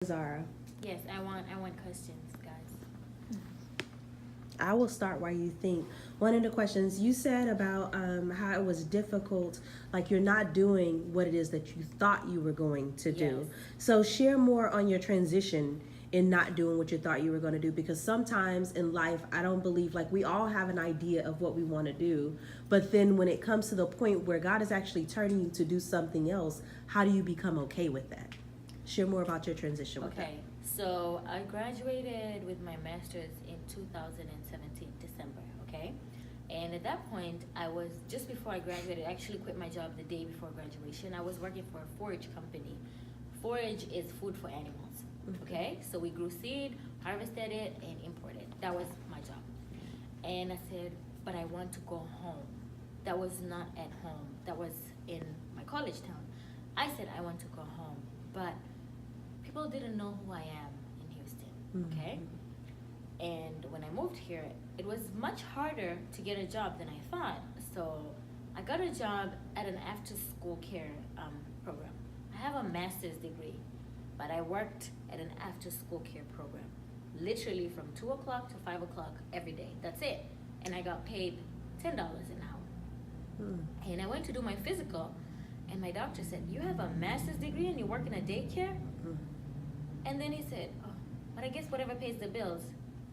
Zahra. Yes, I want questions, guys. I will start while you think. One of the questions you said about how it was difficult, like you're not doing what it is that you thought you were going to do. Yes. So share more on your transition in not doing what you thought you were going to do, because sometimes in life I don't believe, like, we all have an idea of what we want to do, but then when it comes to the point where God is actually turning you to do something else, how do you become okay with that? Share more about your transition with that. Okay, so I graduated with my master's in 2017, December, okay? And at that point, I was, just before I graduated, I actually quit my job the day before graduation. I was working for a forage company. Forage is food for animals, okay? So we grew seed, harvested it, and imported. That was my job. And I said, but I want to go home. That was not at home. That was in my college town. I said, I want to go home, but people didn't know who I am in Houston, okay? And when I moved here, it was much harder to get a job than I thought. So I got a job at an after-school care program. I have a master's degree, but I worked at an after-school care program, literally from 2 o'clock to 5 o'clock every day. That's it. And I got paid $10 an hour. And I went to do my physical, and my doctor said, you have a master's degree and you work in a daycare? And then he said, oh, but I guess whatever pays the bills.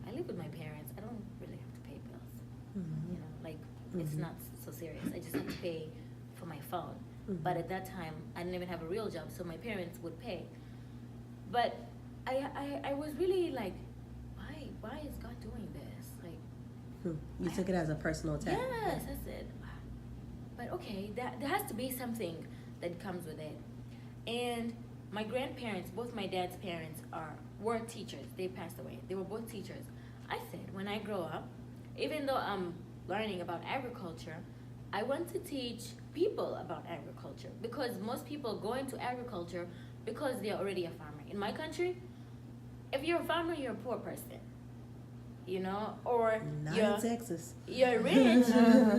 I live with my parents. I don't really have to pay bills. You know, like, it's not so serious. I just have to pay for my phone. But at that time, I didn't even have a real job, so my parents would pay. But I was really like, why is God doing this? Like, You took it as a personal attack. yes, I said, but okay, there has to be something that comes with it. And my grandparents, both my dad's parents, were teachers. They passed away. They were both teachers. I said, when I grow up, even though I'm learning about agriculture, I want to teach people about agriculture, because most people go into agriculture because they're already a farmer. In my country, if you're a farmer, you're a poor person, you know, or Not you're in Texas. you're rich,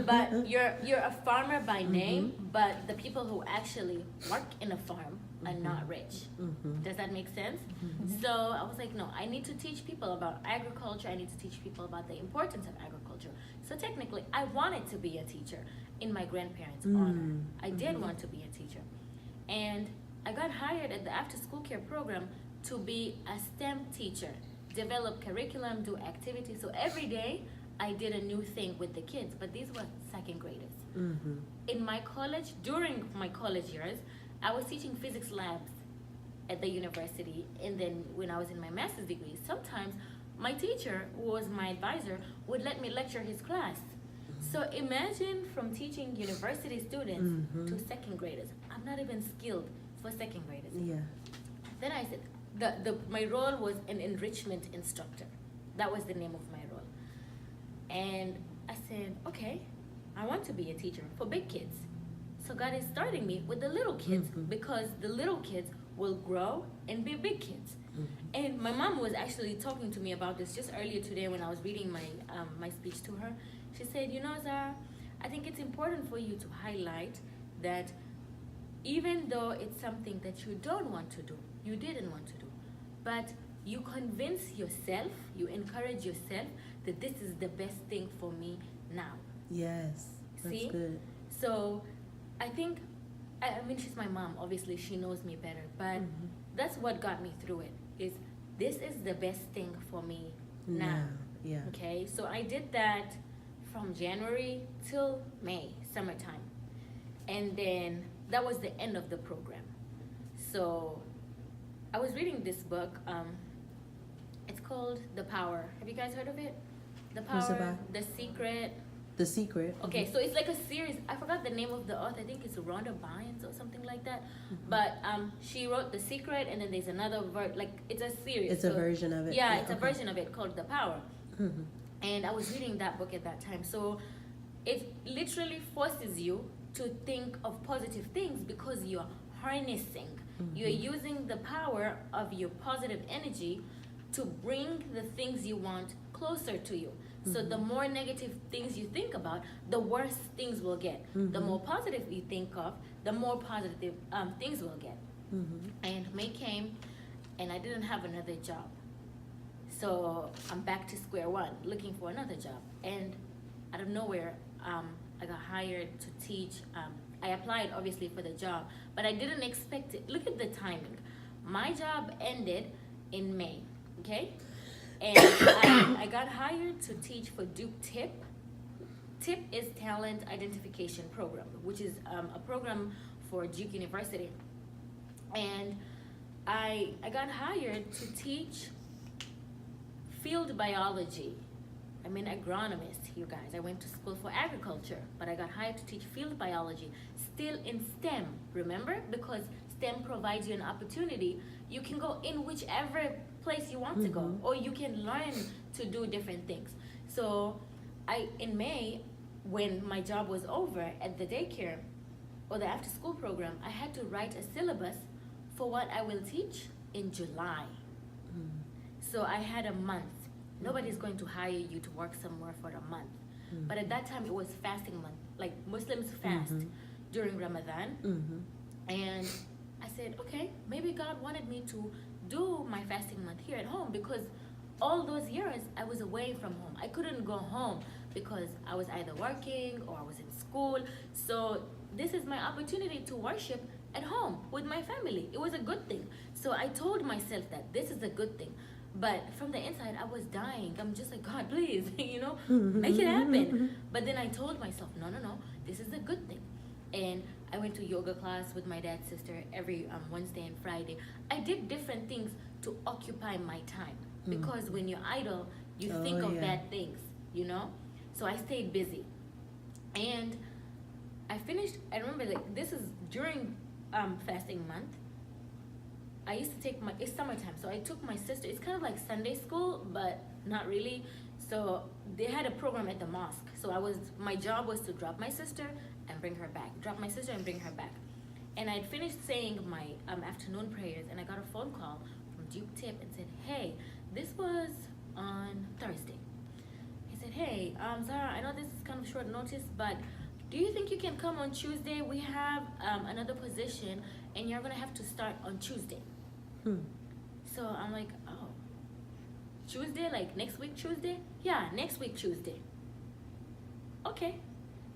but you're a farmer by name, but the people who actually work in a farm are not rich. Does that make sense? So I was like, no, I need to teach people about agriculture. I need to teach people about the importance of agriculture. So technically, I wanted to be a teacher in my grandparents' honor. I did want to be a teacher. And I got hired at the after-school care program to be a STEM teacher, develop curriculum, do activities. So every day, I did a new thing with the kids, but these were second graders. In my college, during my college years, I was teaching physics labs at the university, and then when I was in my master's degree, sometimes my teacher, who was my advisor, would let me lecture his class. So imagine from teaching university students to second graders. I'm not even skilled for second graders. Yeah. Then I said, my role was an enrichment instructor. That was the name of my role. And I said, okay, I want to be a teacher for big kids. So God is starting me with the little kids, because the little kids will grow and be big kids. And my mom was actually talking to me about this just earlier today when I was reading my speech to her. She said, you know, Zahra, I think it's important for you to highlight that even though it's something that you don't want to do, you didn't want to do, but you convince yourself, you encourage yourself that this is the best thing for me now. Yes. That's See? good. So I think, I mean, she's my mom, obviously she knows me better, but that's what got me through it, is this is the best thing for me now. Yeah. Okay, so I did that from January till May, summertime. And then that was the end of the program. So I was reading this book, it's called The Power. Have you guys heard of it? The What's it Power, about? The Secret. The Secret. Okay, so it's like a series. I forgot the name of the author. I think it's Rhonda Bynes or something like that. But she wrote The Secret, and then there's another like it's a series. It's a version of it. Yeah, it's a version of it called The Power. And I was reading that book at that time. So it literally forces you to think of positive things, because you're harnessing, you're using the power of your positive energy to bring the things you want closer to you. So the more negative things you think about, the worse things will get. The more positive you think of, the more positive things will get. And May came, and I didn't have another job. So I'm back to square one, looking for another job. And out of nowhere, I got hired to teach. I applied obviously for the job, but I didn't expect it. Look at the timing. My job ended in May, okay? And I got hired to teach for Duke TIP. TIP is Talent Identification Program, which is a program for Duke University. And I got hired to teach field biology. I'm an agronomist, you guys. I went to school for agriculture, but I got hired to teach field biology, still in STEM, remember? Because STEM provides you an opportunity. You can go in whichever place you want to go, or you can learn to do different things. So in May, when my job was over at the daycare or the after school program, I had to write a syllabus for what I will teach in July. So I had a month. Nobody's going to hire you to work somewhere for a month. But at that time, it was fasting month. Like Muslims fast during Ramadan. And I said, okay, maybe God wanted me to do my fasting month here at home, because all those years I was away from home. I couldn't go home because I was either working or I was in school. So this is my opportunity to worship at home with my family. It was a good thing. So I told myself that this is a good thing. But from the inside, I was dying. I'm just like, God, please, make it happen. But then I told myself, no, this is a good thing. And I went to yoga class with my dad's sister every Wednesday and Friday. I did different things to occupy my time. Because when you're idle, you think of bad things, So I stayed busy. And I finished, I remember, like, this is during fasting month. I used to take it's summertime, so I took my sister. It's kind of like Sunday school, but not really. So they had a program at the mosque. So my job was to drop my sister and bring her back. Drop my sister and bring her back. And I'd finished saying my afternoon prayers, and I got a phone call from Duke Tip and said, hey, this was on Thursday. He said, hey, Zahra, I know this is kind of short notice, but do you think you can come on Tuesday? We have another position, and you're going to have to start on Tuesday. So I'm like, oh, Tuesday, like next week Tuesday? Yeah, next week Tuesday. Okay.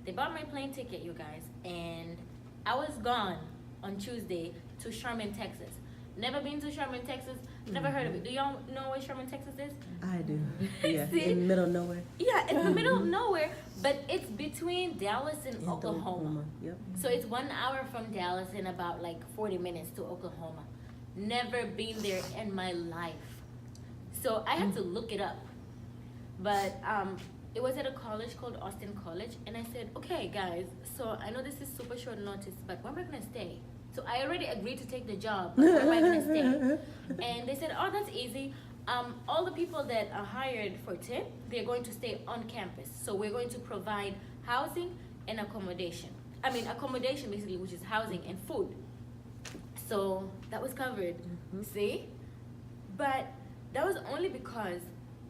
They bought my plane ticket, you guys, and I was gone on Tuesday to Sherman, Texas. Never been to Sherman, Texas. Never heard of it. Do y'all know where Sherman, Texas is? I do. Yeah, in the middle of nowhere. Yeah, in the middle of nowhere, but it's between Dallas and Oklahoma. Yep. So it's 1 hour from Dallas and about like 40 minutes to Oklahoma. Never been there in my life. So I had to look it up. But it was at a college called Austin College, and I said, okay, guys, so I know this is super short notice, but where am I going to stay? So I already agreed to take the job, but where am I going to stay? And they said, oh, that's easy. All the people that are hired for TIP, they're going to stay on campus. So we're going to provide housing and accommodation. I mean, accommodation basically, which is housing and food. So that was covered, see? But that was only because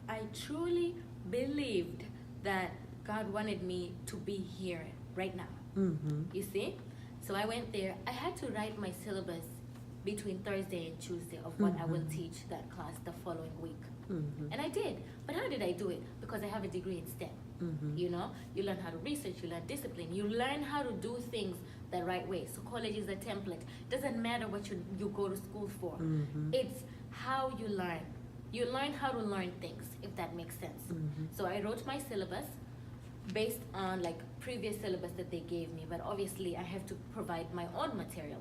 I truly believed that God wanted me to be here right now. You see? So I went there. I had to write my syllabus between Thursday and Tuesday of what I will teach that class the following week. And I did. But how did I do it? Because I have a degree in STEM. You learn how to research, you learn discipline, you learn how to do things the right way. So college is a template. Doesn't matter what you go to school for. It's how you learn. You learn how to learn things, if that makes sense. So I wrote my syllabus based on like previous syllabus that they gave me, but obviously I have to provide my own material.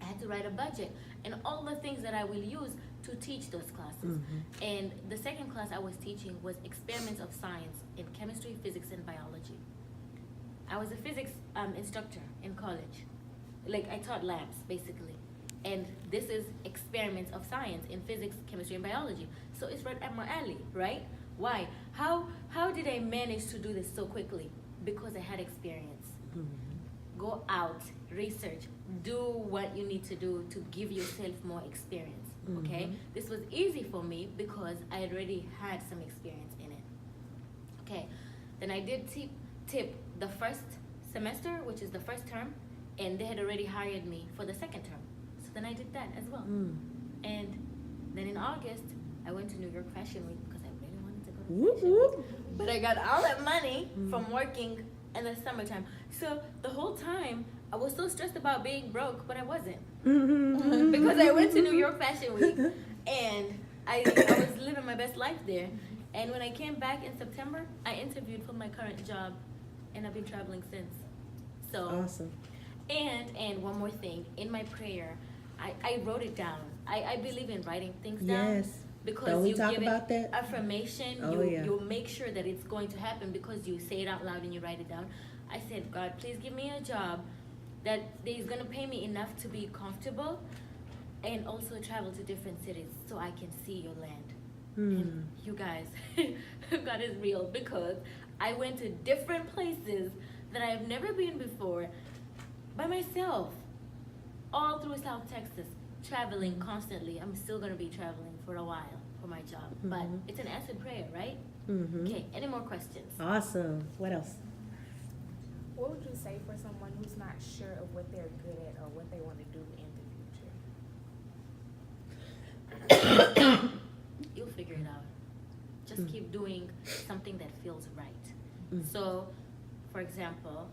I had to write a budget and all the things that I will use to teach those classes. And the second class I was teaching was experiments of science in chemistry, physics, and biology. I was a physics instructor in college. Like, I taught labs, basically. And this is experiments of science in physics, chemistry, and biology. So it's right up my alley, right? Why? How did I manage to do this so quickly? Because I had experience. Go out, research, do what you need to do to give yourself more experience, okay? This was easy for me because I already had some experience in it. Okay, then I did tip the first semester, which is the first term, and they had already hired me for the second term. So then I did that as well. And Then in August, I went to New York Fashion Week because I really wanted to go to Whoop, Fashion Week. whoop. But I got all that money from working in the summertime. So the whole time, I was so stressed about being broke, but I wasn't. Because I went to New York Fashion Week and I was living my best life there. And when I came back in September, I interviewed for my current job, and I've been traveling since. So Awesome. and one more thing, in my prayer, I wrote it down. I believe in writing things down. Yes. Because Don't we you talk give about it that? affirmation, Oh, yeah. you make sure that it's going to happen because you say it out loud and you write it down. I said, God, please give me a job that is going to pay me enough to be comfortable and also travel to different cities so I can see your land. And you guys, God is real because I went to different places that I've never been before by myself, all through South Texas, traveling constantly. I'm still going to be traveling for a while for my job, but it's an answered prayer, right? Okay, any more questions? Awesome. What else? What would you say for someone who's not sure of what they're good at or what they want to do in the future? You'll figure it out. Just keep doing something that feels right. So, for example,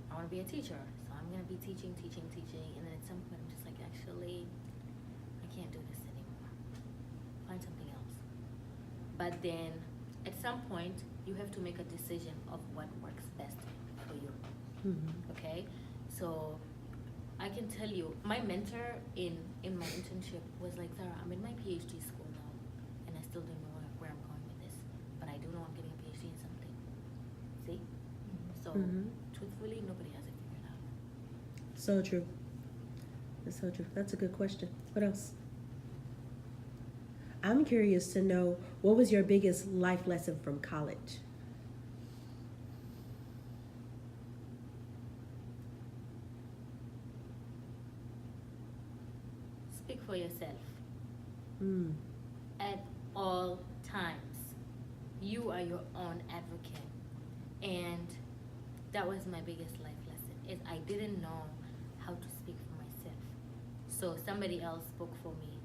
I want to be a teacher, so I'm going to be teaching, and then at some point I'm just like, actually, I can't do this anymore. Find something else. But then, at some point, you have to make a decision of what works best for you. Okay? So, I can tell you, my mentor in my internship was like, Zahra, I'm in my PhD school now, and I still don't know where I'm going with this, but I do know I'm getting a PhD in something. See? So, truthfully, nobody has it figured out. So true. That's so true. That's a good question. What else? I'm curious to know, what was your biggest life lesson from college? Speak for yourself Mm. at all times. You are your own advocate. And that was my biggest life lesson, is I didn't know how to speak for myself. So somebody else spoke for me.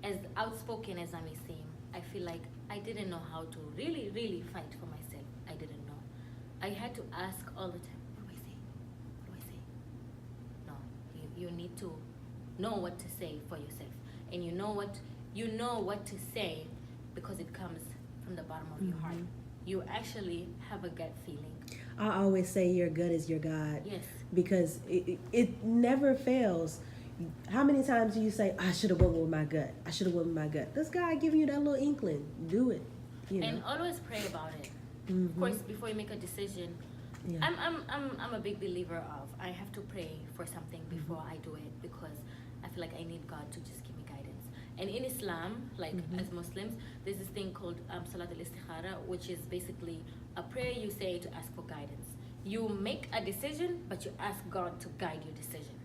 As outspoken as I may seem, I feel like I didn't know how to really, really fight for myself. I didn't know. I had to ask all the time, what do I say? What do I say? No, you need to know what to say for yourself. And you know what to say because it comes from the bottom of your heart. You actually have a gut feeling. I always say your gut is your God. Yes. Because it never fails. How many times do you say, I should have went with my gut? I should have went with my gut. This guy giving you that little inkling. Do it. You know? And always pray about it. Of course, before you make a decision, Yeah. I'm a big believer of I have to pray for something before I do it because I feel like I need God to just give me guidance. And in Islam, like as Muslims, there's this thing called Salat al-Istikhara, which is basically a prayer you say to ask for guidance. You make a decision, but you ask God to guide your decision.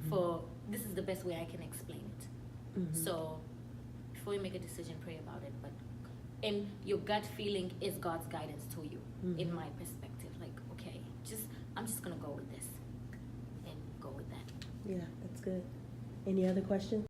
For this is the best way I can explain it. So before you make a decision, pray about it. But and your gut feeling is God's guidance to you, in my perspective. Like, okay, I'm just gonna go with this and go with that. Yeah, that's good. Any other questions?